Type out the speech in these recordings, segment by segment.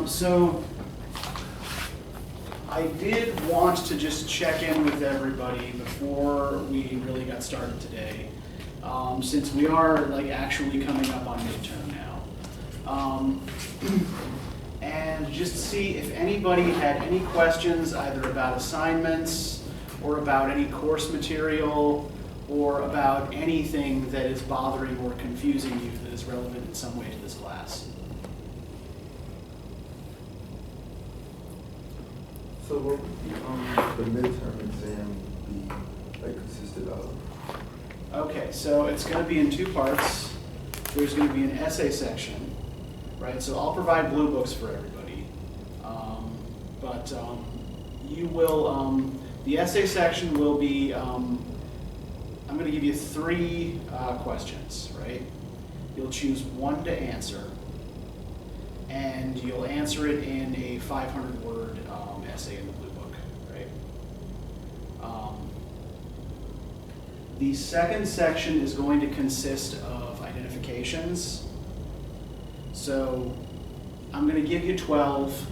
So I did want to just check in with everybody before we really got started today, since we are actually coming up on midterm now. And just see if anybody had any questions either about assignments or about any course material or about anything that is bothering or confusing you that is relevant in some way to this class. So what would the midterm exam be consisted of? Okay, so it's going to be in two parts. There's going to be an essay section, right? So I'll provide blue books for everybody. But you will, the essay section will be, I'm going to give you three questions, right? You'll choose one to answer, and you'll answer it in a 500-word essay in the blue book, right? The second section is going to consist of identifications. So I'm going to give you 12.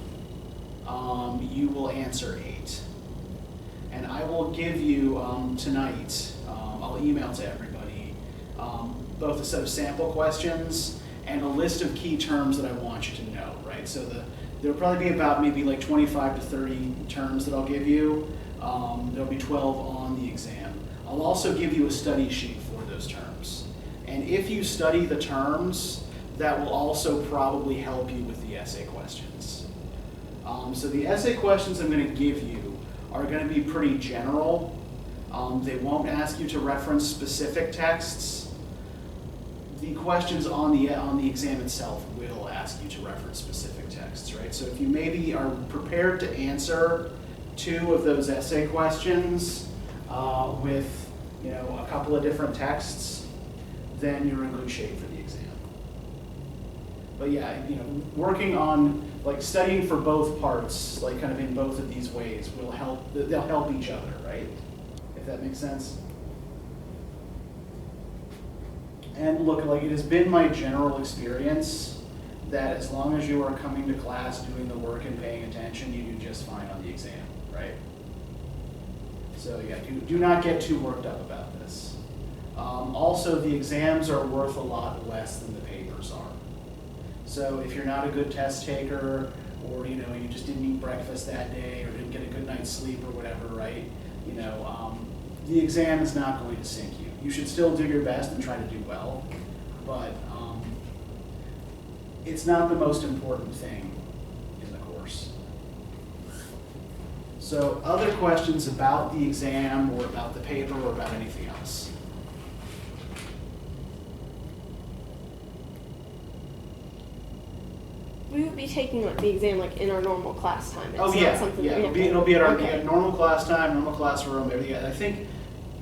You will answer 8. And I will give you tonight, I'll email to everybody, both a set of sample questions and a list of key terms that I want you to know, right? So there'll probably be about maybe 25 to 30 terms that I'll give you. There'll be 12 on the exam. I'll also give you a study sheet for those terms. And if you study the terms, that will also probably help you with the essay questions. So the essay questions I'm going to give you are going to be pretty general. They won't ask you to reference specific texts. The questions on the exam itself will ask you to reference specific texts, right? So if you maybe are prepared to answer 2 of those essay questions with a couple of different texts, then you're in good shape for the exam. But yeah, working on studying for both parts, kind of in both of these ways, will help. They'll help each other, right? If that makes sense. And look, it has been my general experience that as long as you are coming to class, doing the work and paying attention, you do just fine on the exam, right? So yeah, do not get too worked up about this. Also, the exams are worth a lot less than the papers are. So if you're not a good test taker, or you just didn't eat breakfast that day, or didn't get a good night's sleep, or whatever, right? The exam is not going to sink you. You should still do your best and try to do well, but it's not the most important thing in the course. So other questions about the exam, or about the paper, or about anything else? We would be taking the exam in our normal class time. It's Oh not yeah, something yeah. that It'll be at our normal class time, normal classroom. Yeah, I think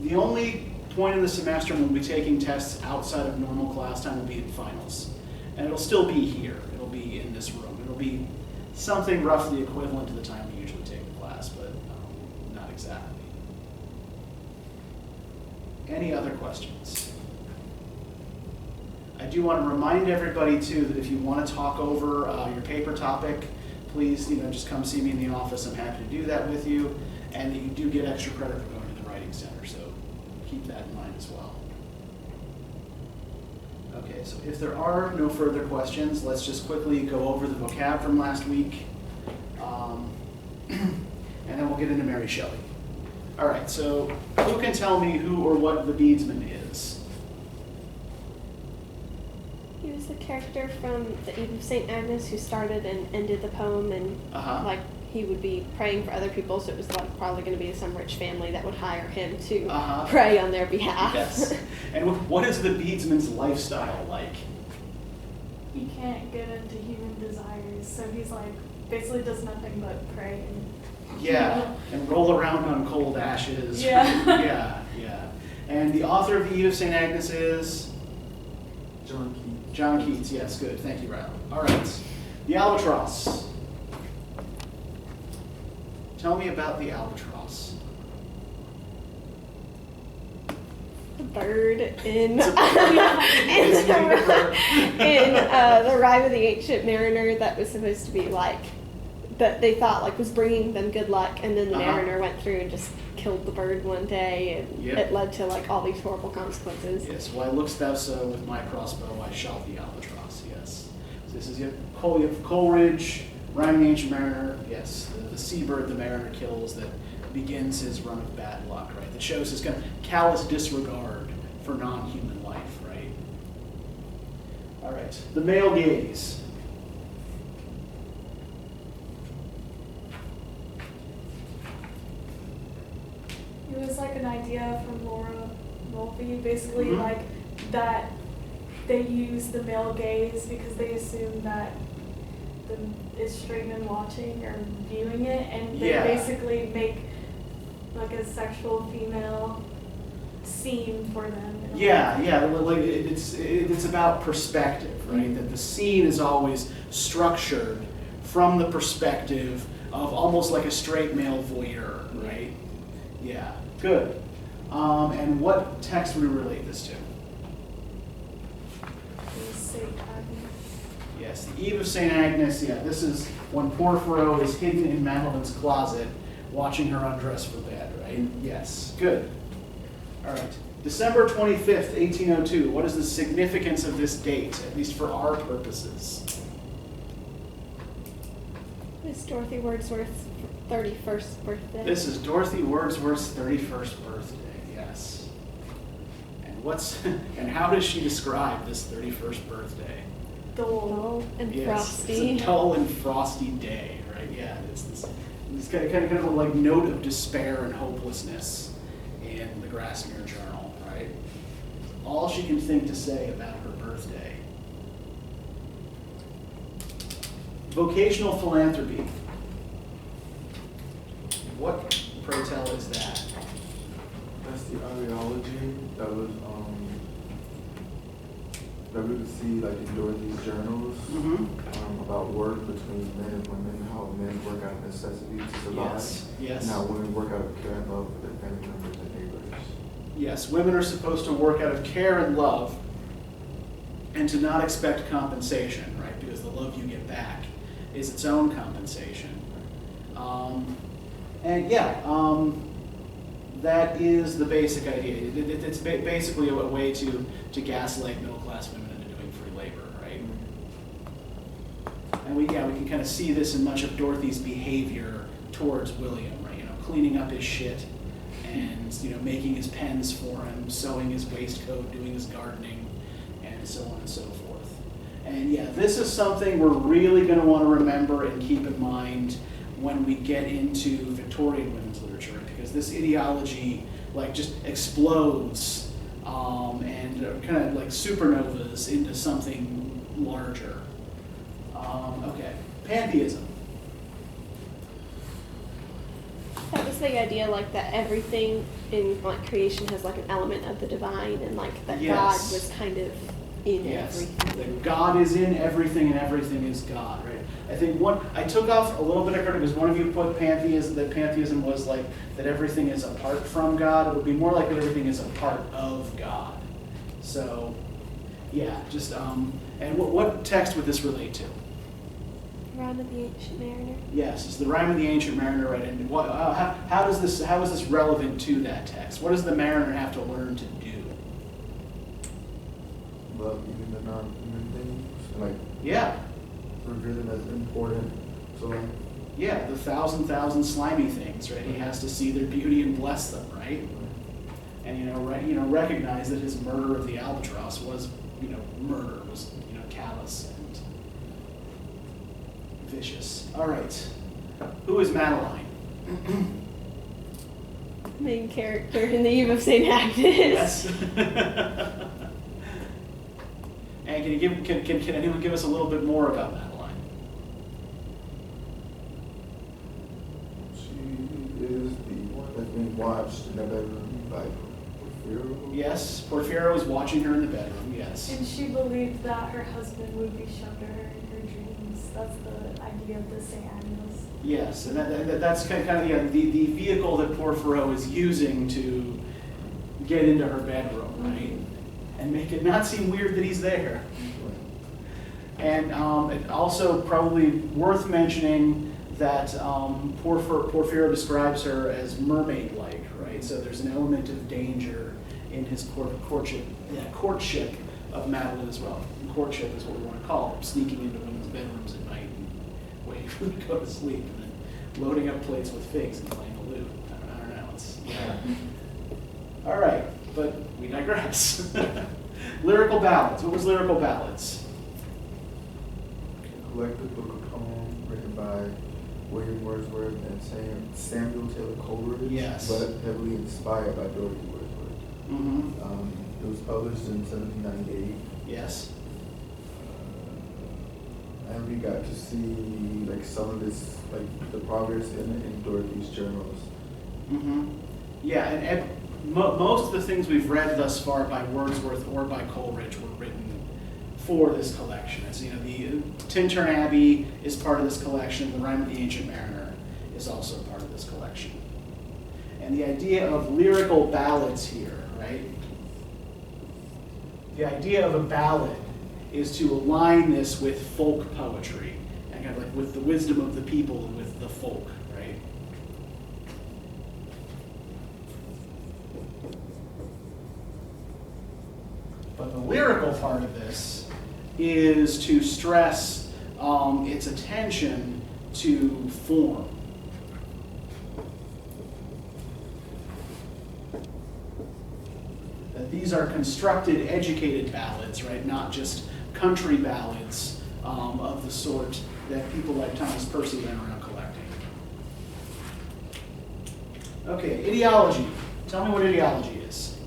the only point in the semester when we'll be taking tests outside of normal class time will be in finals, and it'll still be here. It'll be in this room. It'll be something roughly equivalent to the time we usually take the class, but not exactly. Any other questions? I do want to remind everybody too that if you want to talk over your paper topic, please just come see me in the office. I'm happy to do that with you, and that you do get extra credit for going to the writing center, so keep that in mind as well. Okay, so if there are no further questions, let's just quickly go over the vocab from last week, and then we'll get into Mary Shelley. All right, so who can tell me who or what the beadsman is? He was the character from the Eve of St. Agnes who started and ended the poem, and he would be praying for other people, so it was probably going to be some rich family that would hire him to pray on their behalf. Yes. And what is the beadsman's lifestyle like? He can't get into human desires, so he's basically does nothing but pray. Yeah, and roll around on cold ashes. Yeah. Yeah. And the author of the Eve of St. Agnes is? John Keats. John Keats, yes, good. Thank you, Riley. All right. The Albatross. Tell me about the Albatross. The bird in It's a bird. in the Rime of the Ancient Mariner that was supposed to be like that they thought like was bringing them good luck, and then the mariner went through and just killed the bird one day, and it led to like all these horrible consequences. Yes, why lookst thou so with my crossbow? I shot the albatross. Yes. So this is you have Coleridge, Rime of the Ancient Mariner. Yes, the seabird the mariner kills that begins his run of bad luck, right? That shows his kind of callous disregard for non-human life, right? All right, the male gaze. It was like an idea from Laura Mulvey, basically Mhm. like that they use the male gaze because they assume that it's straight men watching or viewing it, and they basically make like a sexual female scene for them. Yeah, like it's about perspective, right? That the scene is always structured from the perspective of almost like a straight male voyeur, right? Yeah, good. And what text would we relate this to? Yes, the Eve of St. Agnes. Yeah, this is when Porphyro is hidden in Madeline's closet, watching her undress for bed, right? Yes, good. All right. December 25th, 1802. What is the significance of this date, at least for our purposes? It's Dorothy Wordsworth's 31st birthday. This is Dorothy Wordsworth's 31st birthday, yes. And how does she describe this 31st birthday? Dull and frosty. It's a dull and frosty day, right? Yeah, it's this kind of like note of despair and hopelessness in the Grassmere Journal, right? All she can think to say about her birthday. Vocational philanthropy. What, pray tell, is that? That's the ideology that was that we could see like in Dorothy's journals about work between men and women, how men work out of necessity to survive. Yes. And how women work out of care and love for their family members and neighbors. Yes, women are supposed to work out of care and love and to not expect compensation, right? Because the love you get back is its own compensation. That is the basic idea. It's basically a way to gaslight middle-class women into doing free labor, right? And we can kind of see this in much of Dorothy's behavior towards William, right? Cleaning up his shit and making his pens for him, sewing his waistcoat, doing his gardening, and so on and so forth. And yeah, this is something we're really going to want to remember and keep in mind when we get into Victorian women's literature, because this ideology just explodes and kind of like supernovas into something larger. Okay, Pantheism. That was the idea, that everything in creation has an element of the divine, and that God was kind of in everything. That God is in everything, and everything is God, right? I think I took off a little bit of credit because one of you put pantheism, that pantheism was that everything is apart from God. It would be more like that everything is a part of God. So, yeah, just, and what text would this relate to? Rime of the Ancient Mariner. Yes, it's the Rime of the Ancient Mariner, right? And how is this relevant to that text? What does the mariner have to learn to do? Love even the non-human things, Yeah. revere them as important to life. Yeah, the thousand slimy things, right? He has to see their beauty and bless them, right? And recognize that his murder of the albatross was, murder was, callous and vicious. All right, who is Madeline? Main character in the Eve of St. Agnes. Yes. And can anyone give us a little bit more about Madeline? She is the one that's being watched in the bedroom by Porphyro. Yes, Porphyro is watching her in the bedroom, yes. And she believed that her husband would be shown to her in her dreams. That's the idea of the St. Agnes. Yes, and that's kind of the vehicle that Porphyro is using to get into her bedroom, right? And make it not seem weird that he's there. And it also probably worth mentioning that Porphyro describes her as mermaid-like, right? So there's an element of danger in his courtship of Madeline as well. And courtship is what we want to call it, sneaking into women's bedrooms at night and waiting for them to go to sleep, and then loading up plates with figs and playing a lute. I don't know. All right, but we digress. Lyrical Ballads. What was Lyrical Ballads? A collected book of poems written by William Wordsworth and Samuel Taylor Coleridge, yes, but heavily inspired by Dorothy Wordsworth. Mm-hmm. It was published in 1798. Yes. And we got to see like some of this, like the progress in Dorothy's journals. Mm-hmm. Yeah, and most of the things we've read thus far by Wordsworth or by Coleridge were written for this collection. As you know, the Tintern Abbey is part of this collection. The Rime of the Ancient Mariner is also part of this collection. And the idea of lyrical ballads here, right? The idea of a ballad is to align this with folk poetry, and kind of like with the wisdom of the people and with the folk, right? But the lyrical part of this is to stress its attention to form. That these are constructed, educated ballads, right? Not just country ballads of the sort that people like Thomas Percy went around collecting. Okay, ideology. Tell me what ideology is.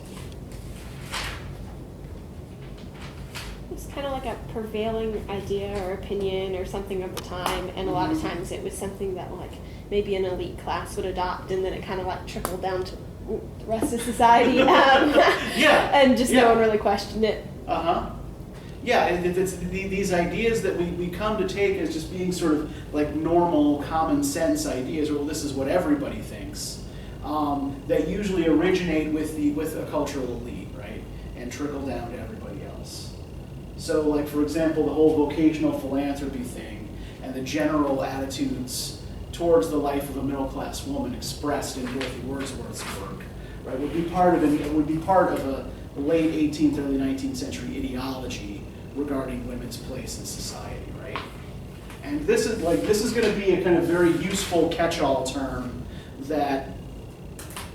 It's kind of like a prevailing idea or opinion or something of the time, and a lot of times it was something that like maybe an elite class would adopt, and then it kind of like trickled down to the rest of society. Yeah. And just no one really questioned it. Uh-huh. Yeah, it's these ideas that we come to take as just being sort of like normal, common sense ideas, or well, this is what everybody thinks, that usually originate with a cultural elite, right, and trickle down to everybody else. So, like for example, the whole vocational philanthropy thing and the general attitudes towards the life of a middle-class woman expressed in Dorothy Wordsworth's work, right, would be part of a late 18th, early 19th century ideology regarding women's place in society, right? And this is going to be a kind of very useful catch-all term that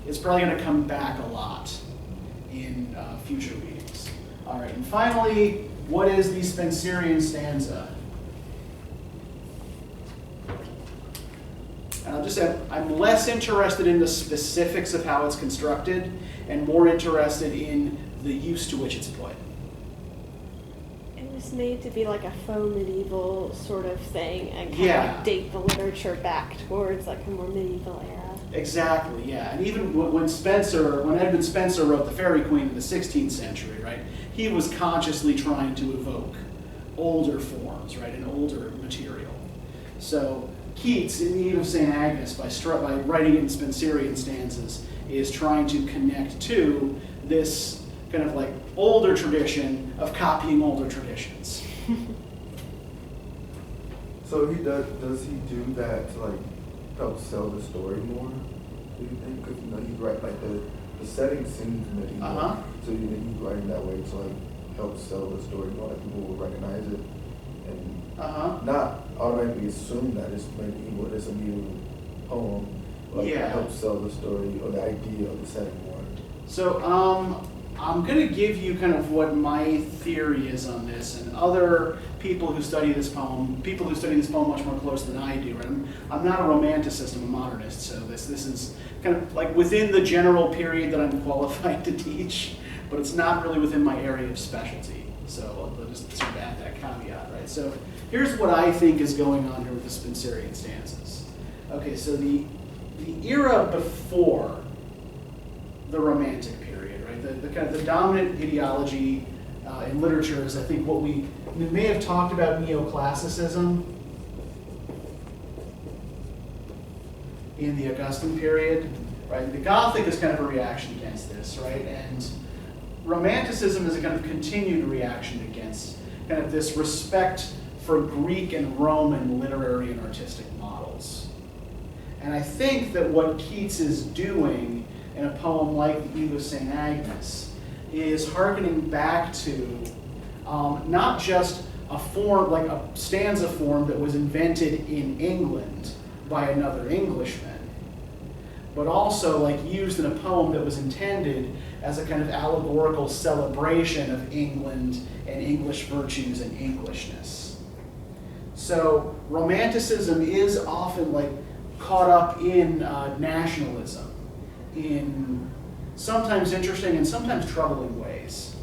is probably going to come back a lot in future readings. All right, and finally, what is the Spencerian stanza? And I'll just say, I'm less interested in the specifics of how it's constructed and more interested in the use to which it's put. It was made to be like a faux medieval sort of thing and kind Yeah. of like date the literature back towards like a more medieval era. Exactly, yeah. And even when Edmund Spenser wrote The Faerie Queene in the 16th century, right, he was consciously trying to evoke older forms, right, and older material. So Keats, in the Eve of St. Agnes, by writing in Spencerian stanzas, is trying to connect to this kind of like older tradition of copying older traditions. So does he do that to like help sell the story more? Do you think? Because he's right, like the setting seems medieval. So you think he's writing that way to like help sell the story more, like people will recognize it and not automatically assume that it's medieval, it's a medieval poem, but help sell the story or the idea of the setting more. So I'm going to give you kind of what my theory is on this, and other people who study this poem much more close than I do. Right? I'm not a romanticist, I'm a modernist, so this is kind of like within the general period that I'm qualified to teach, but it's not really within my area of specialty. So I'll just sort of add that caveat, right? So here's what I think is going on here with the Spencerian stanzas. Okay, so the era before the Romantic period, right? The kind of the dominant ideology in literature is, I think, what we may have talked about neoclassicism in the Augustan period. right? The Gothic is kind of a reaction against this, right? And Romanticism is a kind of continued reaction against kind of this respect for Greek and Roman literary and artistic models. And I think that what Keats is doing in a poem like the Eve of St. Agnes is hearkening back to not just a form, like a stanza form that was invented in England by another Englishman, but also like used in a poem that was intended as a kind of allegorical celebration of England and English virtues and Englishness. So Romanticism is often like caught up in nationalism in sometimes interesting and sometimes troubling ways.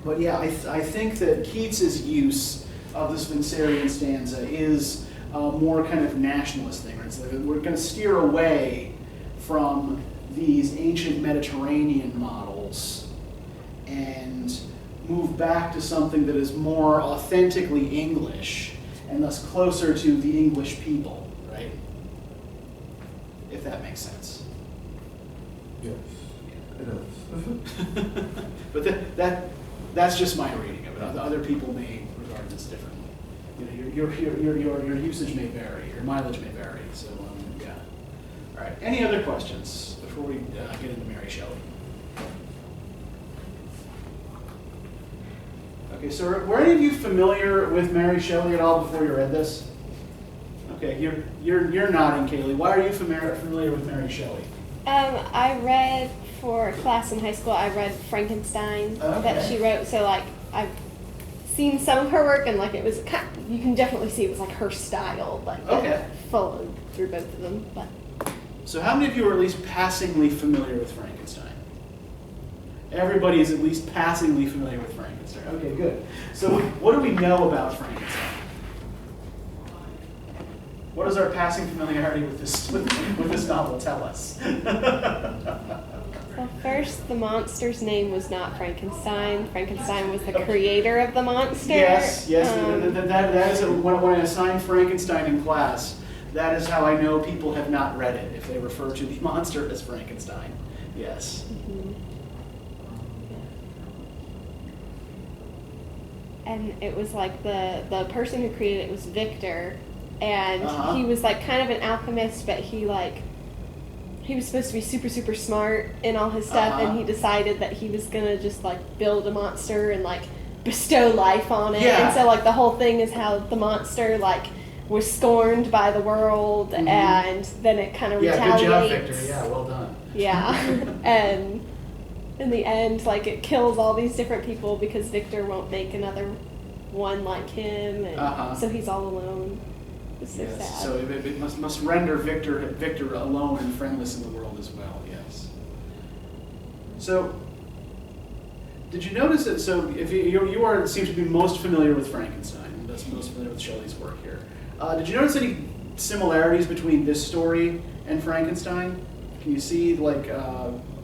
But yeah, I think that Keats's use of the Spencerian stanza is a more kind of nationalist thing. Right? So we're going to steer away from these ancient Mediterranean models and move back to something that is more authentically English and thus closer to the English people, right? If that makes sense. Yes, it does. But that's just my reading of it. Other people may regard this differently. You know, your usage may vary, your mileage may vary. So yeah. All right. Any other questions before we get into Mary Shelley? Okay. So were any of you familiar with Mary Shelley at all before you read this? Okay. You're nodding, Kaylee. Why are you familiar with Mary Shelley? I read for a class in high school. I read Frankenstein that she wrote. So like I've seen some of her work, and like it was you can definitely see it was like her style, like followed through both of them. But so how many of you are at least passingly familiar with Frankenstein? Everybody is at least passingly familiar with Frankenstein. Okay, good. So what do we know about Frankenstein? What does our passing familiarity with this novel tell us? Well, first, the monster's name was not Frankenstein. Frankenstein was the creator of the monster. Yes. That is when I assign Frankenstein in class, that is how I know people have not read it, if they refer to the monster as Frankenstein. Yes. Mm-hmm. And it was like the person who created it was Victor. And he was like kind of an alchemist, but he was supposed to be super, super smart in all his stuff, and he decided that he was gonna just like build a monster and like bestow life on it. And so like the whole thing is how the monster like was scorned by the world, and then it kind of retaliates. Good job, Victor. Yeah, well done. Yeah. And in the end, like it kills all these different people because Victor won't make another one like him, and so he's all alone. It's so sad. So it must render Victor alone and friendless in the world as well. Yes. So, did you notice that? So, if you seem to be most familiar with Frankenstein, and thus most familiar with Shelley's work here. Did you notice any similarities between this story and Frankenstein? Can you see like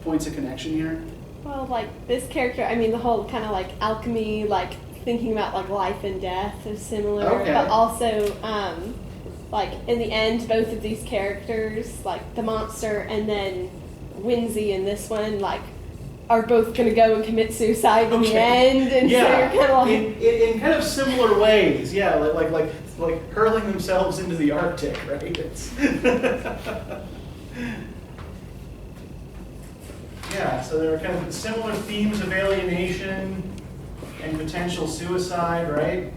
points of connection here? Well, like this character, I mean, the whole kind of like alchemy, like thinking about like life and death is similar, but also like in the end, both of these characters, like the monster and then Winsey in this one, like are both going to go and commit suicide in the end, and so you're kind of like in kind of similar ways, like hurling themselves into the Arctic, right? It's so there are kind of similar themes of alienation and potential suicide, right?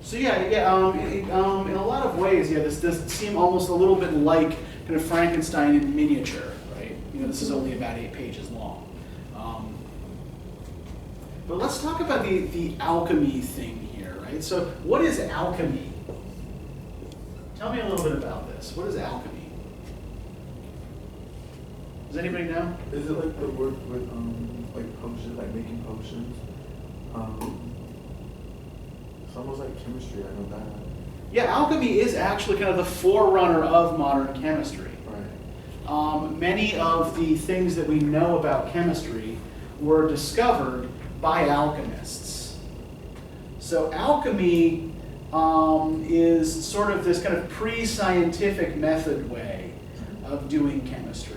So in a lot of ways, this does seem almost a little bit like kind of Frankenstein in miniature, right? This is only about 8 pages long. But let's talk about the alchemy thing here, right? So what is alchemy? Tell me a little bit about this. What is alchemy? Does anybody know? Is it like the work with like potions, like making potions? It's almost like chemistry, I know that. Yeah, alchemy is actually kind of the forerunner of modern chemistry. Right. Many of the things that we know about chemistry were discovered by alchemists. So alchemy is sort of this kind of pre-scientific method way of doing chemistry.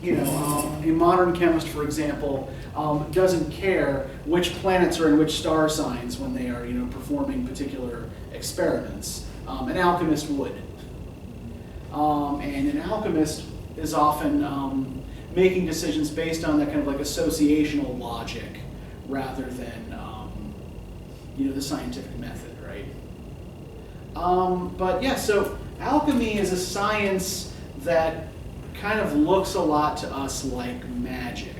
A modern chemist, for example, doesn't care which planets are in which star signs when they are, performing particular experiments. An alchemist would. And an alchemist is often making decisions based on that kind of like associational logic rather than, the scientific method, right? But yeah, so alchemy is a science that kind of looks a lot to us like magic.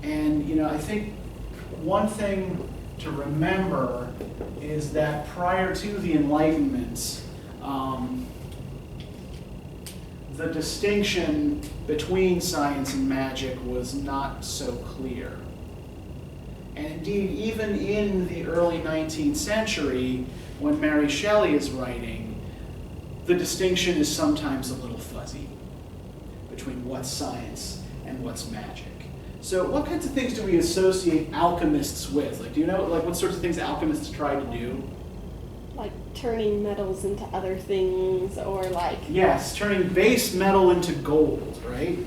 And, I think one thing to remember is that prior to the Enlightenment, the distinction between science and magic was not so clear. And indeed, even in the early 19th century, when Mary Shelley is writing, the distinction is sometimes a little fuzzy between what's science and what's magic. So what kinds of things do we associate alchemists with? Like, do you know what sorts of things alchemists try to do? Like turning metals into other things, or like... Yes, turning base metal into gold, right?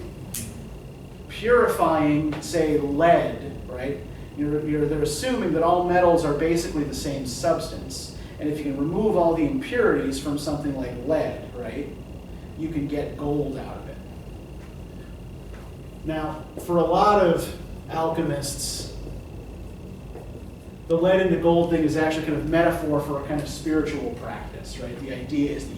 Purifying, say, lead, right? They're assuming that all metals are basically the same substance. And if you can remove all the impurities from something like lead, right, you can get gold out of it. Now, for a lot of alchemists, the lead into gold thing is actually kind of metaphor for a kind of spiritual practice, right? The idea is that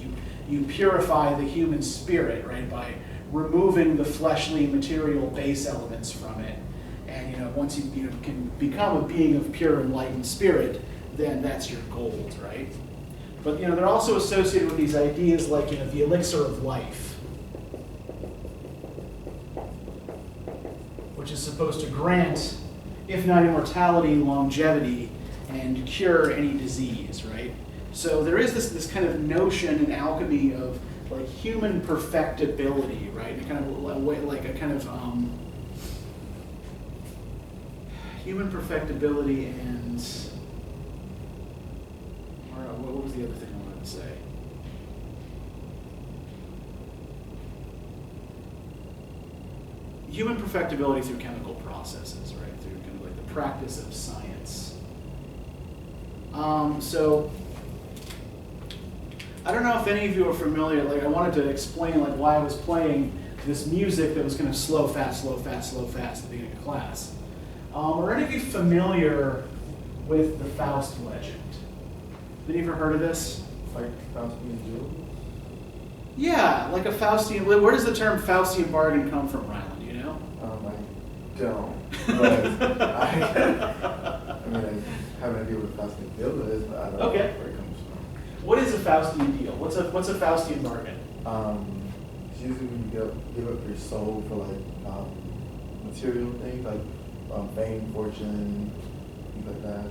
you purify the human spirit, right, by removing the fleshly material base elements from it. And once you can become a being of pure enlightened spirit, then that's your gold, right? But they're also associated with these ideas like the elixir of life, which is supposed to grant, if not immortality, longevity, and cure any disease, right? So there is this kind of notion in alchemy of like human perfectibility, right? And kind of like a kind of human perfectibility and what was the other thing I wanted to say? Human perfectibility through chemical processes, right? Through kind of like the practice of science. So I don't know if any of you are familiar. Like, I wanted to explain like why I was playing this music that was kind of slow, fast, slow, fast, slow, fast at the beginning of class. Are any of you familiar with the Faust legend? Have you ever heard of this? Like Faustian jewels? Yeah, like a Faustian. Where does the term Faustian bargain come from, Ryland? Do you know? I don't. But I have an idea what a Faustian deal is, but I don't know where it comes from. What is a Faustian deal? What's a Faustian bargain? It's usually when you give up your soul for like material things, like fame, fortune, things like that.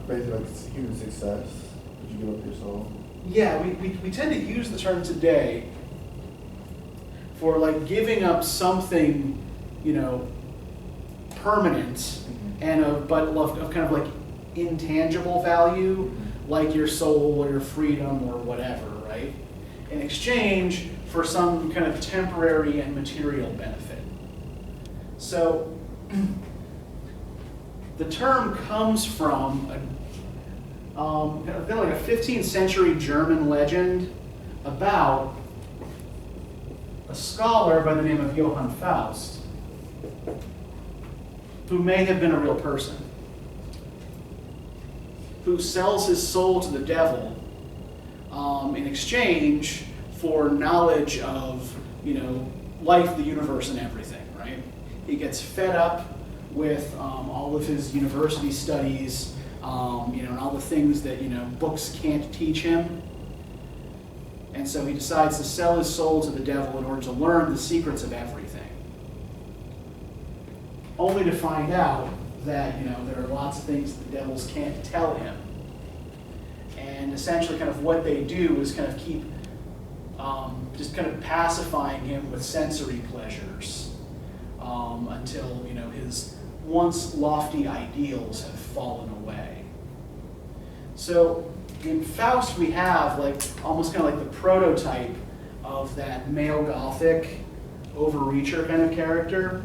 Basically, like human success. Would you give up your soul? Yeah, we tend to use the term today for like giving up something, permanent and of kind of like intangible value, like your soul or your freedom or whatever, right? In exchange for some kind of temporary and material benefit. So the term comes from kind of like a 15th century German legend about a scholar by the name of Johann Faust, who may have been a real person, who sells his soul to the devil in exchange for knowledge of, life, the universe, and everything, right? He gets fed up with all of his university studies, and all the things that, books can't teach him. And so he decides to sell his soul to the devil in order to learn the secrets of everything. Only to find out that, there are lots of things the devils can't tell him. And essentially kind of what they do is kind of keep just kind of pacifying him with sensory pleasures until, his once lofty ideals have fallen away. So in Faust, we have like almost kind of like the prototype of that male Gothic overreacher kind of character.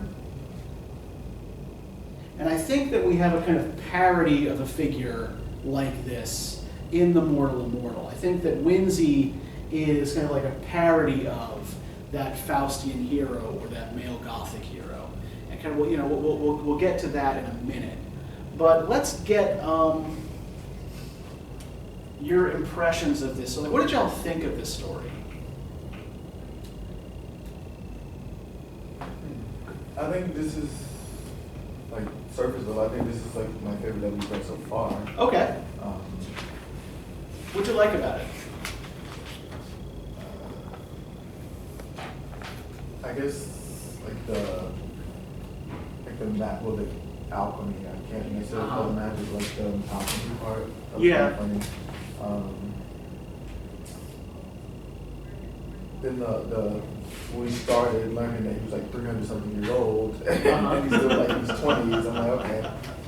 And I think that we have a kind of parody of a figure like this in The Mortal Immortal. I think that Whinsey is kind of like a parody of that Faustian hero or that male Gothic hero. And kind of, we'll get to that in a minute. But let's get your impressions of this. So, like, what did y'all think of this story? I think this is, like, surface level, I think this is, like, my favorite that we've read so far. Okay. What'd you like about it? I guess, like, the alchemy, I can't necessarily call it magic, like, the alchemy part. Yeah. Funny. Then when we started learning that he was like 300-something years old, and he's still like in his 20s, I'm like, okay.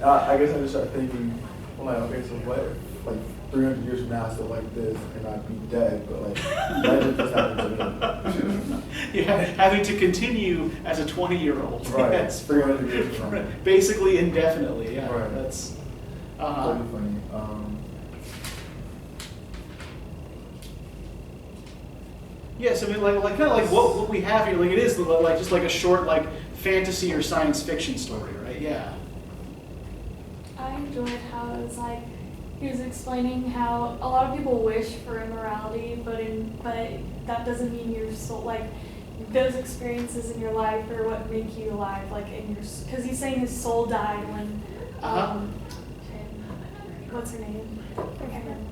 I guess I just started thinking, I'm like, okay, so what if, like, 300 years from now, I still like this, and I'd be dead, but like, imagine this happened to me. Yeah, having to continue as a 20-year-old. Right, Yes. 300 years from now. Basically indefinitely, yeah. Right. That's Really funny. Yes, I mean, like kind of like what we have here. Like it is like just like a short like fantasy or science fiction story, right? Yeah. I enjoyed how it was like he was explaining how a lot of people wish for immorality, but that doesn't mean your soul, like those experiences in your life are what make you alive, like in your, because he's saying his soul died when what's her name? I can't remember.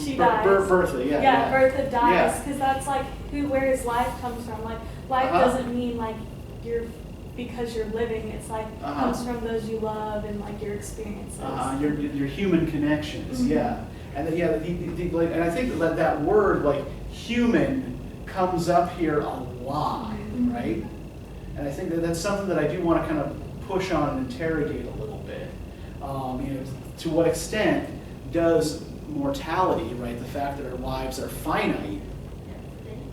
She dies. Bertha, yeah. Yeah, Bertha dies, because that's like where his life comes from. Like life doesn't mean like because you're living. It's like comes from those you love and like your experiences. Your human connections, yeah. And then, and I think that word like human comes up here a lot, right? And I think that's something that I do want to kind of push on and interrogate a little bit. To what extent does mortality, right, the fact that our lives are finite,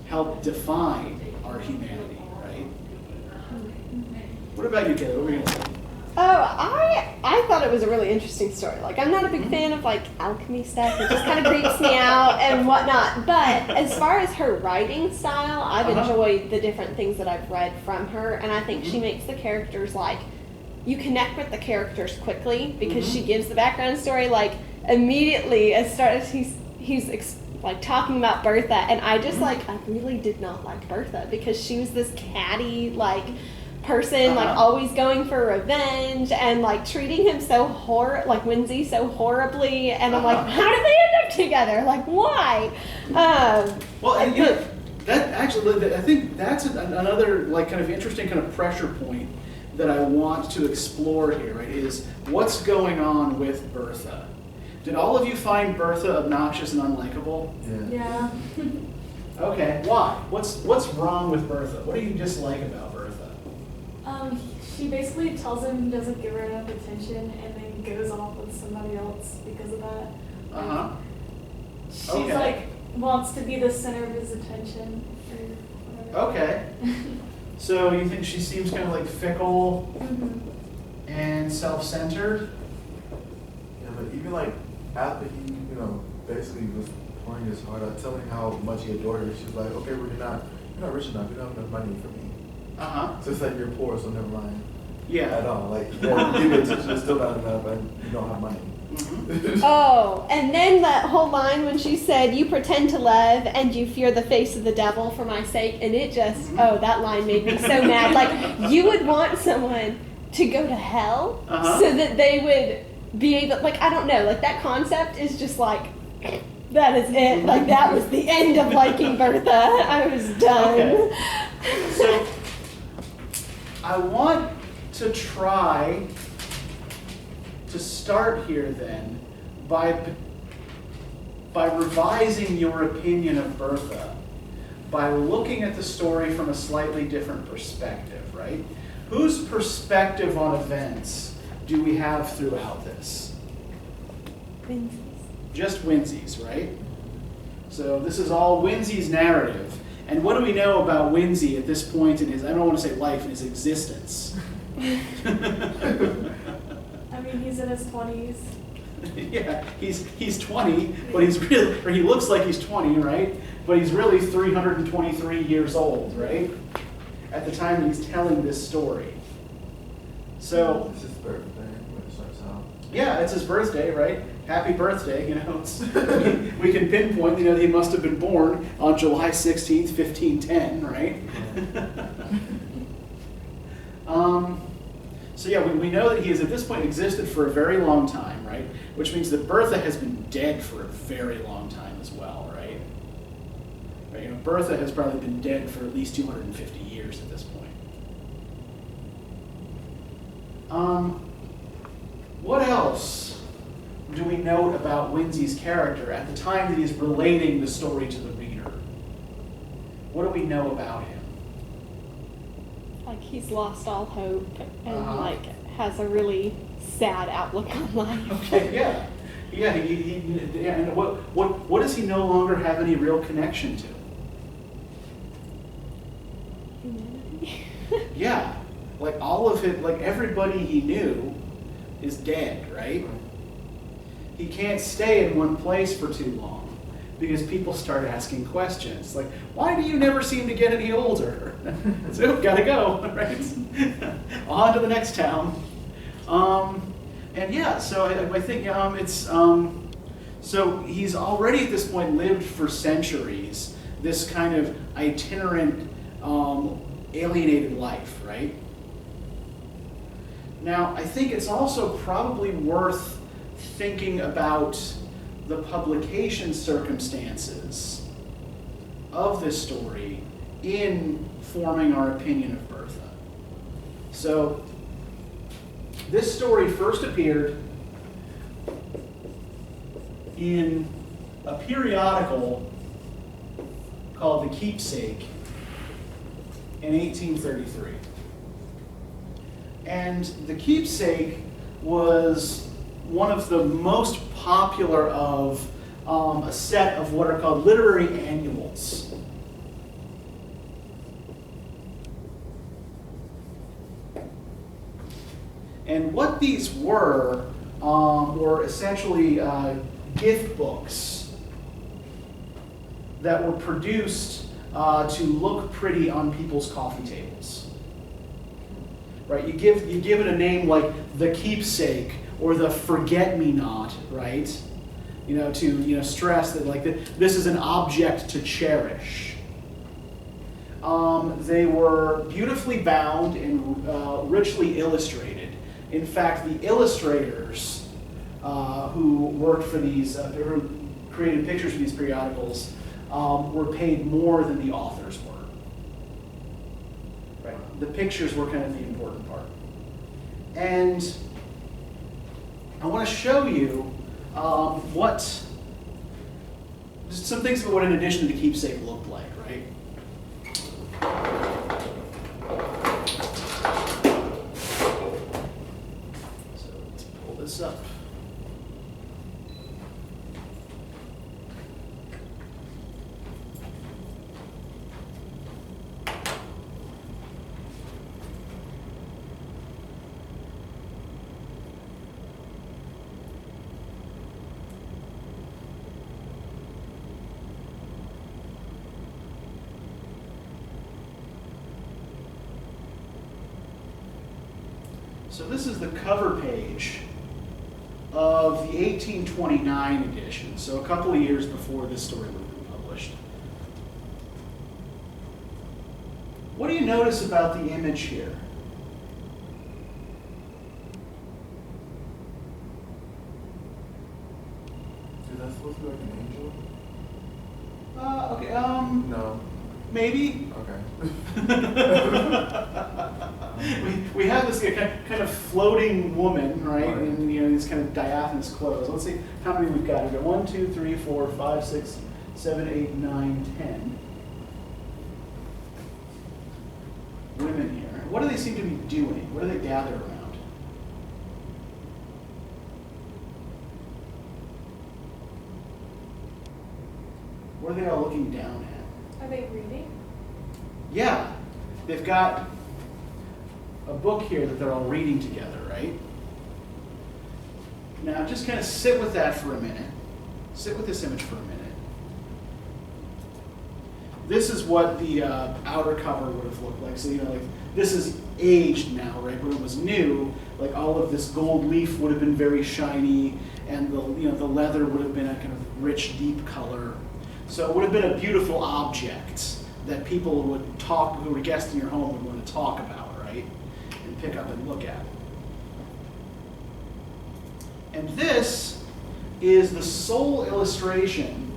help define our humanity, right? What about you, Kayla? What were you going to say? Oh, I thought it was a really interesting story. Like, I'm not a big fan of, like, alchemy stuff. It just kind of creeps me out and whatnot. But as far as her writing style, I've enjoyed the different things that I've read from her. And I think she makes the characters, like, you connect with the characters quickly because she gives the background story, like, immediately as start as he's like talking about Bertha, and I just like I really did not like Bertha because she was this catty like person, like always going for revenge and like treating him so like Whinsey so horribly, and I'm like, how did they end up together? Like why? Well, and that actually I think that's another like kind of interesting kind of pressure point that I want to explore here, right? Is what's going on with Bertha? Did all of you find Bertha obnoxious and unlikable? Yeah. Okay, why? What's wrong with Bertha? What do you dislike about Bertha? She basically tells him he doesn't give her enough attention and then goes off with somebody else because of that. She's like, wants to be the center of his attention or whatever. Okay. So you think she seems kind of like fickle and self-centered? Yeah, but even like after he, basically was pouring his heart out, telling how much he adored her, she's like, okay, well, you're not rich enough, you don't have enough money for me. So it's like you're poor, so never mind. Yeah. At all. Like, you give it attention, it's still not enough, and you don't have money. Oh, and then that whole line when she said, you pretend to love and you fear the face of the devil for my sake, and it just, that line made me so mad. Like, you would want someone to go to hell so that they would be able, like, I don't know, like that concept is just like, that is it. Like, that was the end of liking Bertha. I was done. Okay. So, I want to try to start here then by revising your opinion of Bertha, by looking at the story from a slightly different perspective, right? Whose perspective on events do we have throughout this? Just Winzy's, right? So this is all Winzy's narrative. And what do we know about Winzy at this point in his, I don't want to say life, in his existence? I mean, he's in his 20s. Yeah, he's 20, but he's really, or he looks like he's 20, right? But he's really 323 years old, right? At the time he's telling this story. So it's his birthday when it starts out. Yeah, it's his birthday, right? Happy birthday, you know. We can pinpoint, you know, he must have been born on July 16th, 1510, right? So yeah, we know that he has at this point existed for a very long time, right? Which means that Bertha has been dead for a very long time as well, right? Right, you know, Bertha has probably been dead for at least 250 years at this point. What else do we note about Winzy's character at the time that he's relating the story to the reader? What do we know about him? Like he's lost all hope and like has a really sad outlook on life. Okay, yeah. Yeah, yeah, and what does he no longer have any real connection to? Humanity. Yeah. Like all of it, like everybody he knew is dead, right? He can't stay in one place for too long because people start asking questions like, why do you never seem to get any older? So, gotta go, right? On to the next town. And yeah, so I think it's, so he's already at this point lived for centuries this kind of itinerant, alienated life, right? Now, I think it's also probably worth thinking about the publication circumstances of this story in forming our opinion of Bertha. So, this story first appeared in a periodical called The Keepsake in 1833. And The Keepsake was one of the most popular of a set of what are called literary annuals. And what these were essentially gift books that were produced to look pretty on people's coffee tables. Right? You give it a name like The Keepsake or the Forget-Me-Not, right? You know, to stress that like this is an object to cherish. They were beautifully bound and richly illustrated. In fact, the illustrators who worked for these, who created pictures for these periodicals, were paid more than the authors were. Right? The pictures were kind of the important part. And I want to show you just some things about what an edition of The Keepsake looked like, right? So let's pull this up. So this is the cover page of the 1829 edition, so a couple of years before this story would have been published. What do you notice about the image here? Is that supposed to be like an angel? Okay, No. maybe. Okay. we have this kind of floating woman, right? And these kind of diaphanous clothes. Let's see how many we've got. We've got 1, 2, 3, 4, 5, 6, 7, 8, 9, 10 women here. What do they seem to be doing? What do they gather around? What are they all looking down at? Are they reading? Yeah. They've got a book here that they're all reading together, right? Now just kind of sit with that for a minute. Sit with this image for a minute. This is what the outer cover would have looked like. So, like this is aged now, right? When it was new, like all of this gold leaf would have been very shiny, and the leather would have been a kind of rich, deep color. So it would have been a beautiful object that people who were guests in your home would want to talk about, right? And pick up and look at. And this is the sole illustration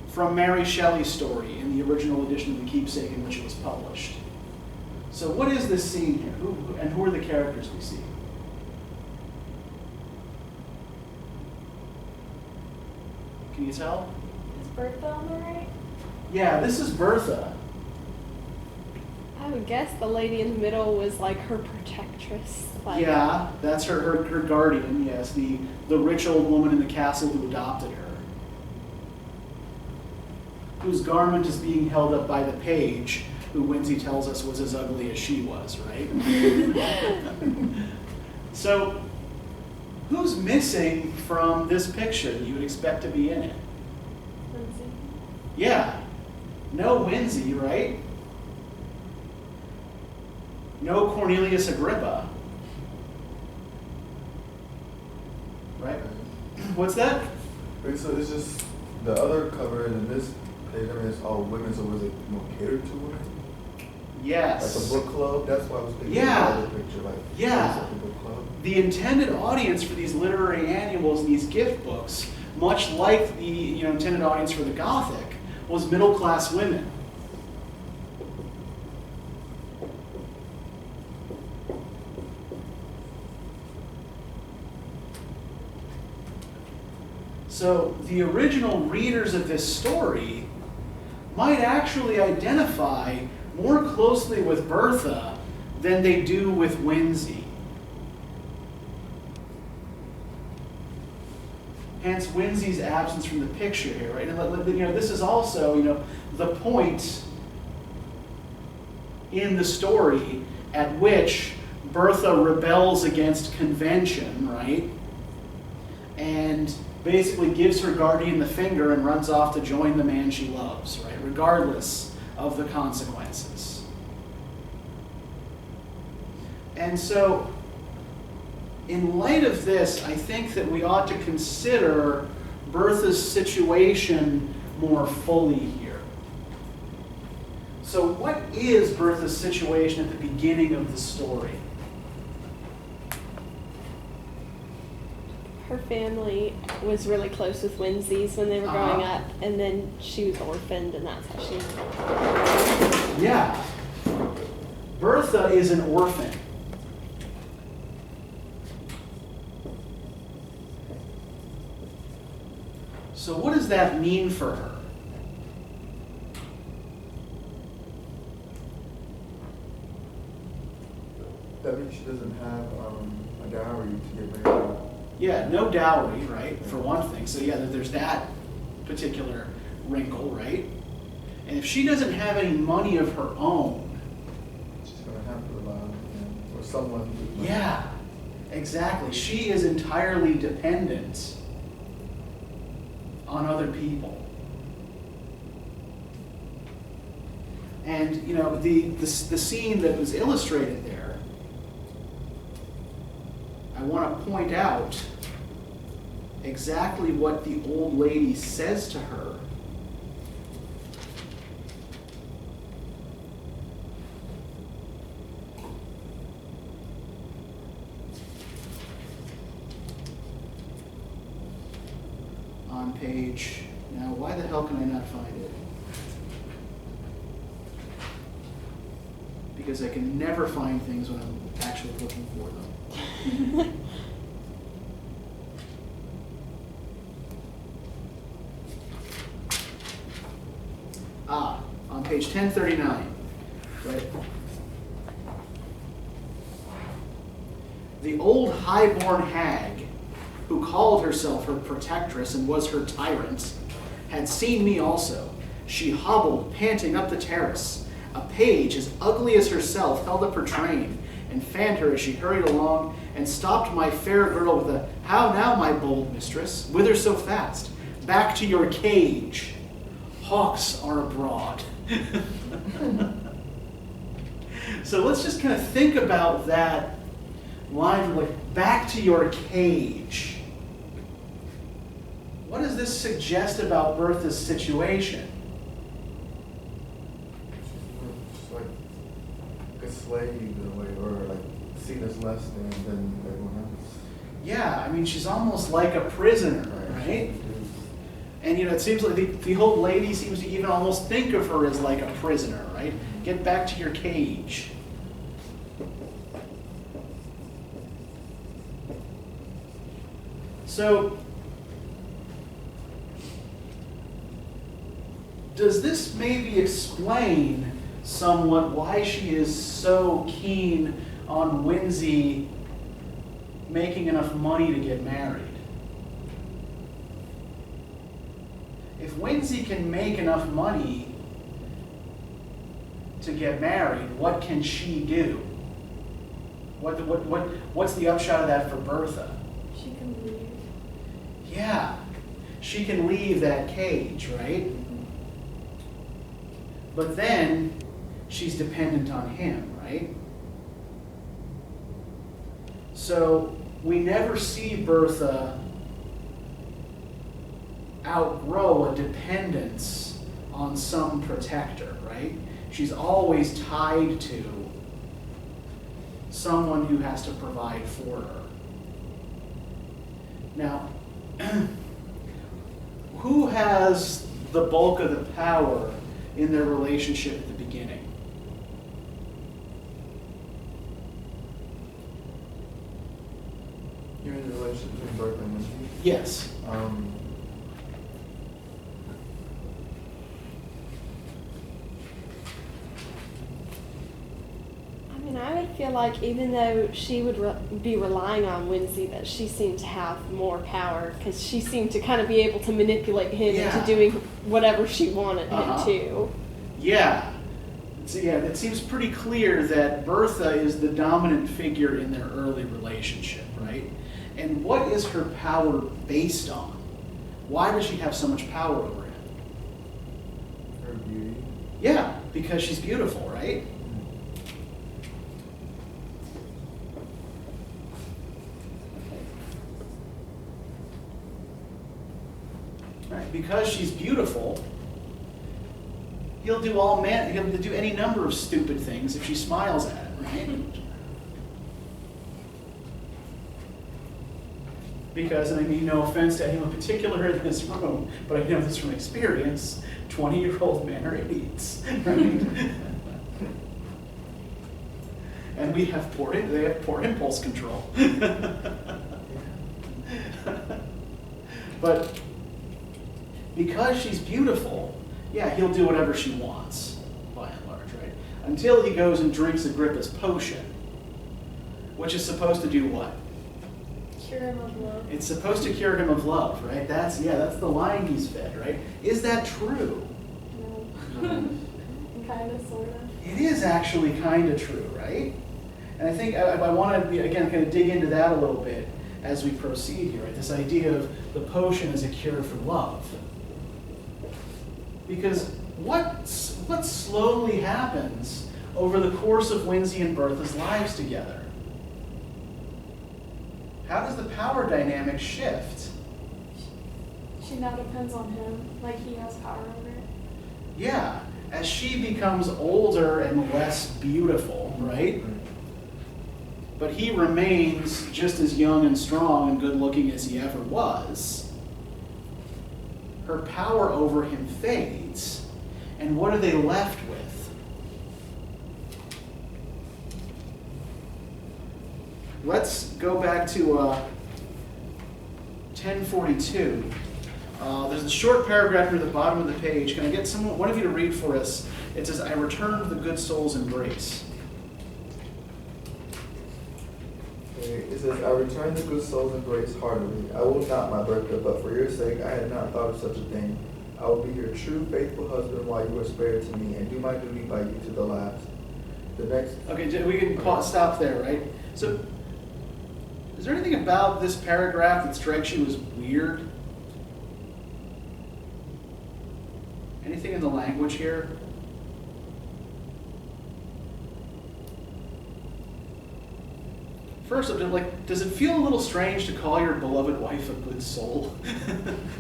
from Mary Shelley's story in the original edition of The Keepsake in which it was published. So what is this scene here? Who are the characters we see? Can you tell? Is Bertha on the right? Yeah, this is Bertha. I would guess the lady in the middle was like her protectress. Yeah, that's her guardian, yes, the rich old woman in the castle who adopted her. Whose garment is being held up by the page, who Winsey tells us was as ugly as she was, right? So, who's missing from this picture that you would expect to be in it? Lindsay. Yeah, no Winsey, right? No Cornelius Agrippa. Right? What's that? Wait, so it's just the other cover and then this page, I mean, it's all women, so was it more catered to women? Yes. Like a book club? That's why I was thinking Yeah. of the other picture, like, Yeah. like a book club. The intended audience for these literary annuals and these gift books, much like the intended audience for the Gothic, was middle-class women. So the original readers of this story might actually identify more closely with Bertha than they do with Winsey. Hence Winsey's absence from the picture here, right? And this is also, the point in the story at which Bertha rebels against convention, right? And basically gives her guardian the finger and runs off to join the man she loves, right? Regardless of the consequences. And so, in light of this, I think that we ought to consider Bertha's situation more fully here. So what is Bertha's situation at the beginning of the story? Her family was really close with Winsey's when they were growing up, and then she was orphaned, and that's how she... Yeah. Bertha is an orphan. So what does that mean for her? That means she doesn't have a dowry to get married. Yeah, no dowry, right, for one thing. So yeah, there's that particular wrinkle, right? And if she doesn't have any money of her own... She's going to have to rely on him or someone. Yeah, exactly. She is entirely dependent on other people. And, the scene that was illustrated there, I want to point out exactly what the old lady says to her. On page, now why the hell can I not find it? Because I can never find things when I'm actually looking for them. On page 1039, right? The old high-born hag who called herself her protectress and was her tyrant, had seen me also. She hobbled, panting, up the terrace. A page, as ugly as herself, held up her train, and fanned her as she hurried along, and stopped my fair girl with a, "How now, my bold mistress? Whither so fast? Back to your cage. Hawks are abroad." So let's just kind of think about that line, like, back to your cage. What does this suggest about Bertha's situation? She's like a slave in a way, or like seen as less than everyone else. Yeah, I mean, she's almost like a prisoner, right? And, it seems like the old lady seems to even almost think of her as like a prisoner, right? Get back to your cage. So, does this maybe explain somewhat why she is so keen on Winsey making enough money to get married? If Winsey can make enough money to get married, what can she do? What's the upshot of that for Bertha? She can leave. Yeah, she can leave that cage, right? But then she's dependent on him, right? So we never see Bertha outgrow a dependence on some protector, right? She's always tied to someone who has to provide for her. Now, who has the bulk of the power in their relationship at the beginning? You're in a relationship between Bertha and Winsey? Yes. I would feel like even though she would be relying on Winsey, that she seemed to have more power because she seemed to kind of be able to manipulate him into doing whatever she wanted him to. Yeah. So, it seems pretty clear that Bertha is the dominant figure in their early relationship, right? And what is her power based on? Why does she have so much power over him? Her beauty. Yeah, because she's beautiful, right? Right, because she's beautiful, he'll do he'll do any number of stupid things if she smiles at him, right? Because, and I mean, no offense to anyone particular in this room, but I know this from experience, 20-year-old men are idiots, right? And they have poor impulse control. But because she's beautiful, he'll do whatever she wants, by and large, right? Until he goes and drinks Agrippa's potion, which is supposed to do what? Cure him of love. It's supposed to cure him of love, right? That's the line he's fed, right? Is that true? No. Kind of, sort of. It is actually kind of true, right? And I think I want to, again, kind of dig into that a little bit as we proceed here, right? This idea of the potion as a cure for love. Because what slowly happens over the course of Winsey and Bertha's lives together? How does the power dynamic shift? She now depends on him, like he has power over it. Yeah, as she becomes older and less beautiful, right? But he remains just as young and strong and good looking as he ever was. Her power over him fades. And what are they left with? Let's go back to 1042. There's a short paragraph near the bottom of the page. Can I get one of you to read for us? It says, "I returned the good soul's embrace." Okay, Okay, it says, I return the good soul's embrace heartily. I will not, my Bertha, but for your sake I had not thought of such a thing. I will be your true, faithful husband while you are spared to me, and do my duty by you to the last. The next... Okay, we can stop there, right? So, is there anything about this paragraph that strikes you as weird? Anything in the language here? First, does it feel a little strange to call your beloved wife a good soul?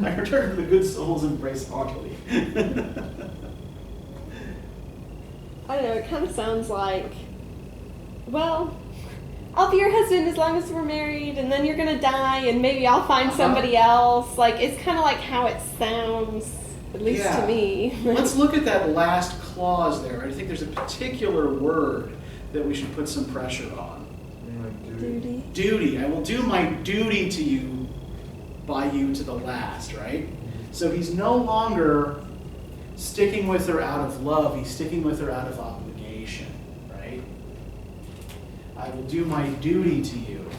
I return the good soul's embrace heartily. I don't know, it kind of sounds like, well, I'll be your husband as long as we're married, and then you're going to die, and maybe I'll find somebody else. Like, it's kind of like how it sounds, at least to me. Let's look at that last clause there. I think there's a particular word that we should put some pressure on. Duty. Duty. I will do my duty to you by you to the last, right? So he's no longer sticking with her out of love. He's sticking with her out of obligation, right? I will do my duty to you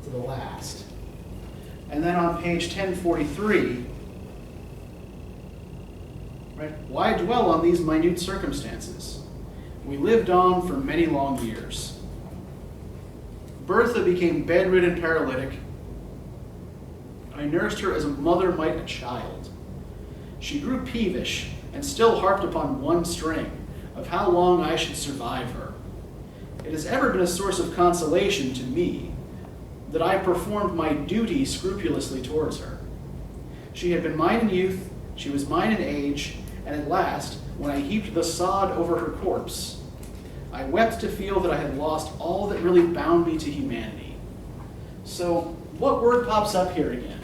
to the last. And then on page 1043, right? Why dwell on these minute circumstances? We lived on for many long years. Bertha became bedridden paralytic. I nursed her as a mother might a child. She grew peevish and still harped upon one string of how long I should survive her. It has ever been a source of consolation to me that I performed my duty scrupulously towards her. She had been mine in youth, she was mine in age, and at last, when I heaped the sod over her corpse, I wept to feel that I had lost all that really bound me to humanity. So, what word pops up here again?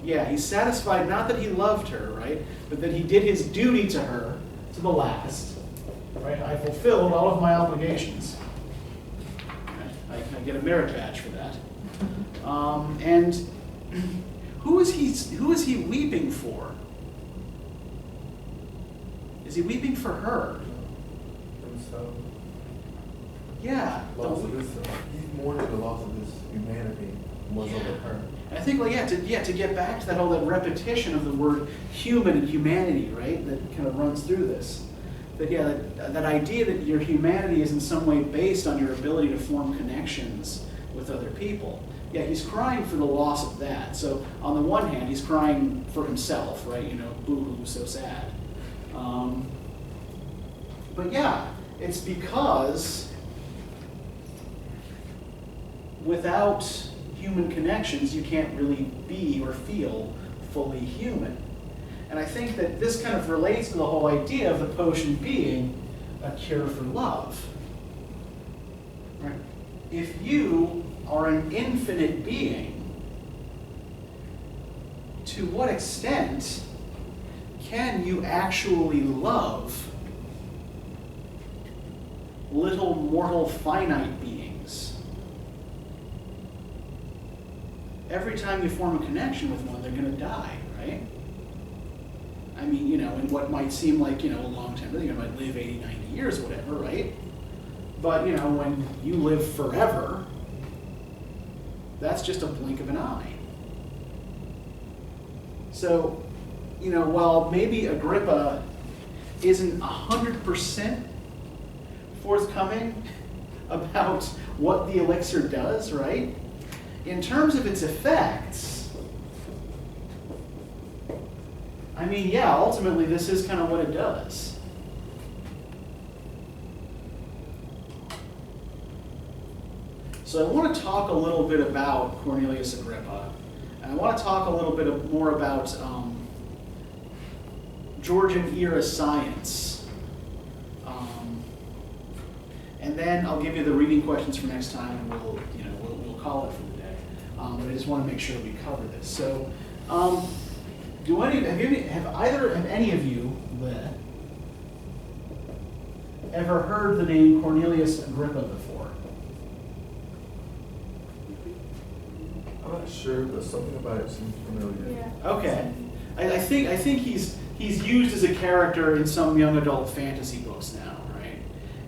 Yeah, he's satisfied not that he loved her, right? But that he did his duty to her to the last. Right? I fulfilled all of my obligations. I get a merit badge for that. And who is he weeping for? Is he weeping for her? Himself. Yeah. He's mourning the loss of his humanity more so than her. And I think, to get back to that repetition of the word human and humanity, right? That kind of runs through this. That idea that your humanity is in some way based on your ability to form connections with other people. Yeah, he's crying for the loss of that. So on the one hand, he's crying for himself, right? Boo-hoo, so sad. But yeah, it's because without human connections, you can't really be or feel fully human. And I think that this kind of relates to the whole idea of the potion being a cure for love. Right? If you are an infinite being, to what extent can you actually love little mortal finite beings? Every time you form a connection with one, they're going to die, right? I mean, in what might seem like, a long time, they might live 80, 90 years, whatever, right? But, when you live forever, that's just a blink of an eye. So, while maybe Agrippa isn't 100% forthcoming about what the elixir does, right? In terms of its effects, I mean, yeah, ultimately this is kind of what it does. So I want to talk a little bit about Cornelius Agrippa, and I want to talk a little bit more about Georgian era science. And then I'll give you the reading questions for next time, and we'll call it for the day. But I just want to make sure we cover this. So, have any of you ever heard the name Cornelius Agrippa before? I'm not sure, but something about it seems familiar. Yeah. Okay, I think he's used as a character in some young adult fantasy books now, right?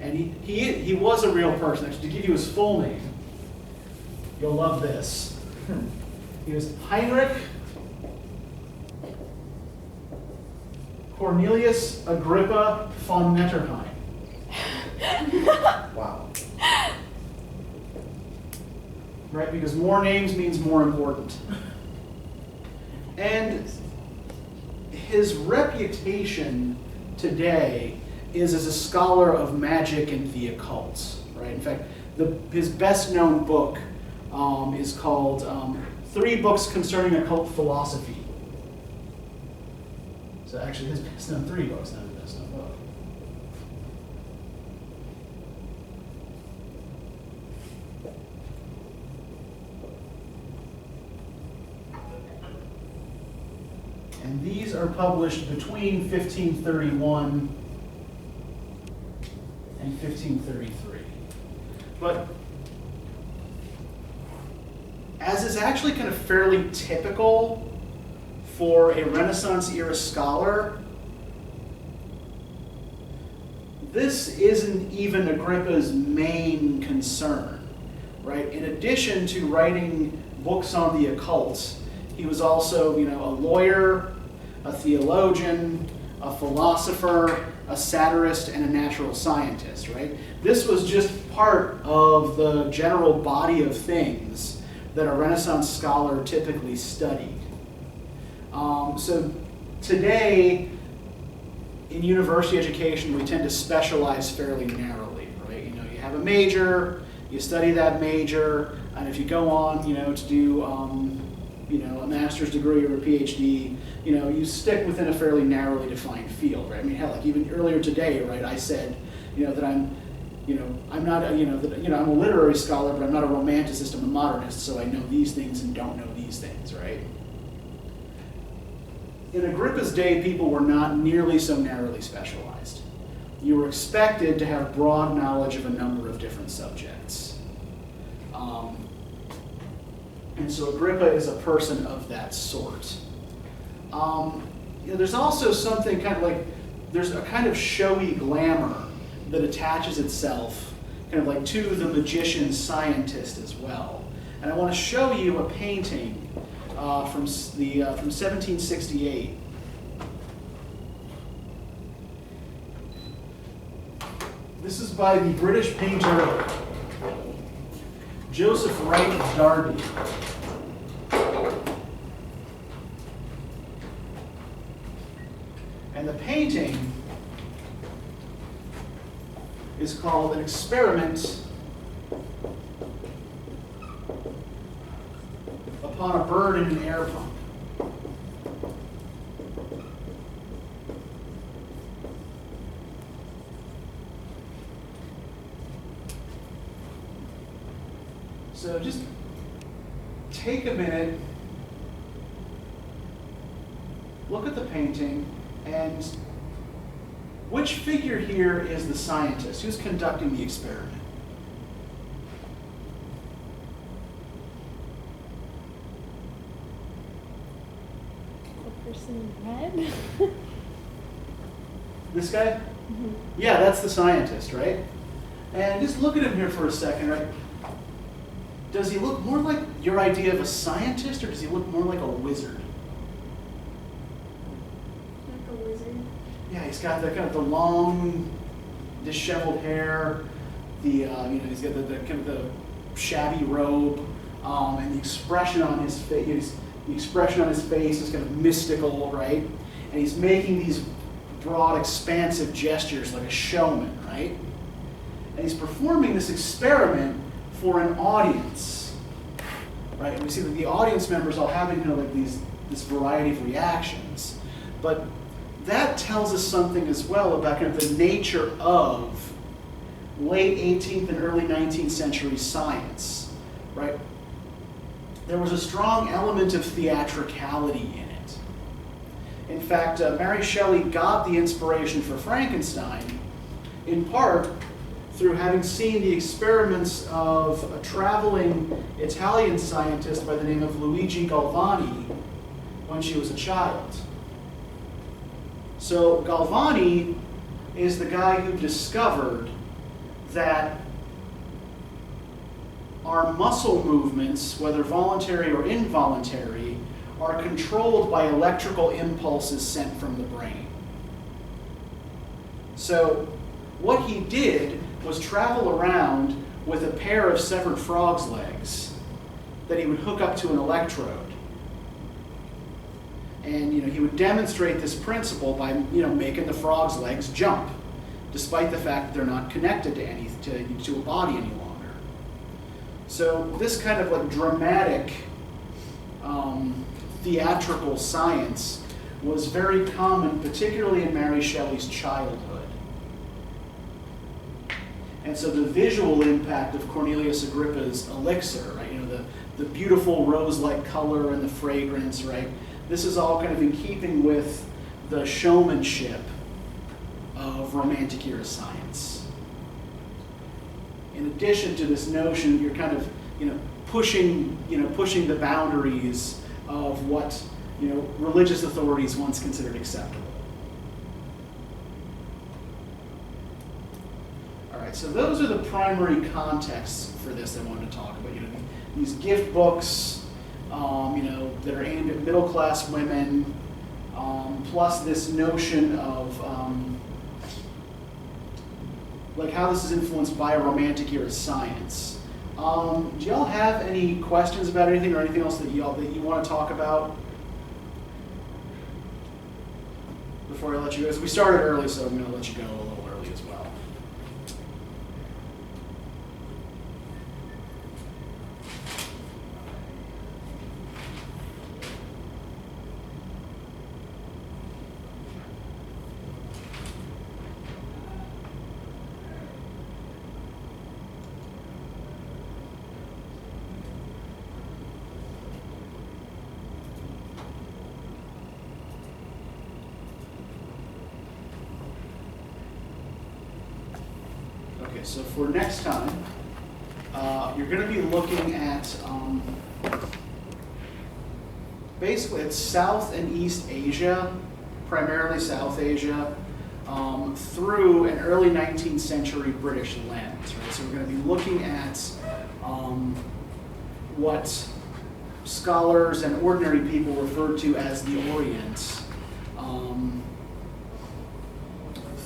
And he was a real person. Actually, to give you his full name, you'll love this. He was Heinrich Cornelius Agrippa von Netterheim. Wow. Right, because more names means more important. And his reputation today is as a scholar of magic and the occult. Right? In fact, his best-known book is called 3 Books Concerning Occult Philosophy. So actually, his best-known 3 books, not his best-known book. And these are published between 1531 and 1533. But as is actually kind of fairly typical for a Renaissance era scholar, this isn't even Agrippa's main concern, right? In addition to writing books on the occult, he was also, a lawyer, a theologian, a philosopher, a satirist, and a natural scientist, right? This was just part of the general body of things that a Renaissance scholar typically studied. So today, in university education, we tend to specialize fairly narrowly, right? You have a major, you study that major, and if you go on, to do, a master's degree or a PhD, you stick within a fairly narrowly defined field, right? I mean, hell, like even earlier today, right, I said, that I'm not, I'm a literary scholar, but I'm not a romanticist, I'm a modernist, so I know these things and don't know these things, right? In Agrippa's day, people were not nearly so narrowly specialized. You were expected to have broad knowledge of a number of different subjects. And so Agrippa is a person of that sort. There's also something kind of like, there's a kind of showy glamour that attaches itself kind of like to the magician scientist as well. And I want to show you a painting from 1768. This is by the British painter Joseph Wright Darby. And the painting is called An Experiment Upon a Bird in an Air Pump. So just take a minute, look at the painting, and which figure here is the scientist? Who's conducting the experiment? The person in red? This guy? Mm-hmm. Yeah, that's the scientist, right? And just look at him here for a second, right? Does he look more like your idea of a scientist, or does he look more like a wizard? Like a wizard. Yeah, he's got the kind of the long, disheveled hair. He's got the kind of the shabby robe, and the expression on his face. The expression on his face is kind of mystical, right? And he's making these broad, expansive gestures like a showman, right? And he's performing this experiment for an audience, right? And we see that the audience members all having kind of like this variety of reactions, but that tells us something as well about kind of the nature of late 18th and early 19th century science, right? There was a strong element of theatricality in it. In fact, Mary Shelley got the inspiration for Frankenstein in part through having seen the experiments of a traveling Italian scientist by the name of Luigi Galvani when she was a child. So Galvani is the guy who discovered that our muscle movements, whether voluntary or involuntary, are controlled by electrical impulses sent from the brain. So what he did was travel around with a pair of severed frog's legs that he would hook up to an electrode. And he would demonstrate this principle by making the frog's legs jump, despite the fact that they're not connected to a body any longer. So this kind of like dramatic theatrical science was very common, particularly in Mary Shelley's childhood. And so the visual impact of Cornelius Agrippa's elixir, right? The beautiful rose-like color and the fragrance, right? This is all kind of in keeping with the showmanship of Romantic era science. In addition to this notion, you're kind of, pushing the boundaries of what, religious authorities once considered acceptable. All right, so those are the primary contexts for this I wanted to talk about. These gift books, that are aimed at middle-class women, plus this notion of like how this is influenced by Romantic era science. Do y'all have any questions about anything or anything else that you want to talk about before I let you go? So we started early, so I'm going to let you go a little early as well. So for next time, you're going to be looking at basically it's South and East Asia, primarily South Asia, through an early 19th century British lens. Right? So we're going to be looking at what scholars and ordinary people refer to as the Orient,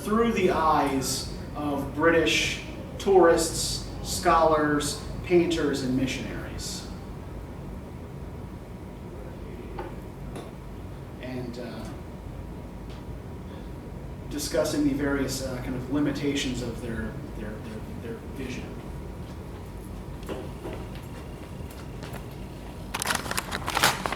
through the eyes of British tourists, scholars, painters, and missionaries. And discussing the various kind of limitations of their vision.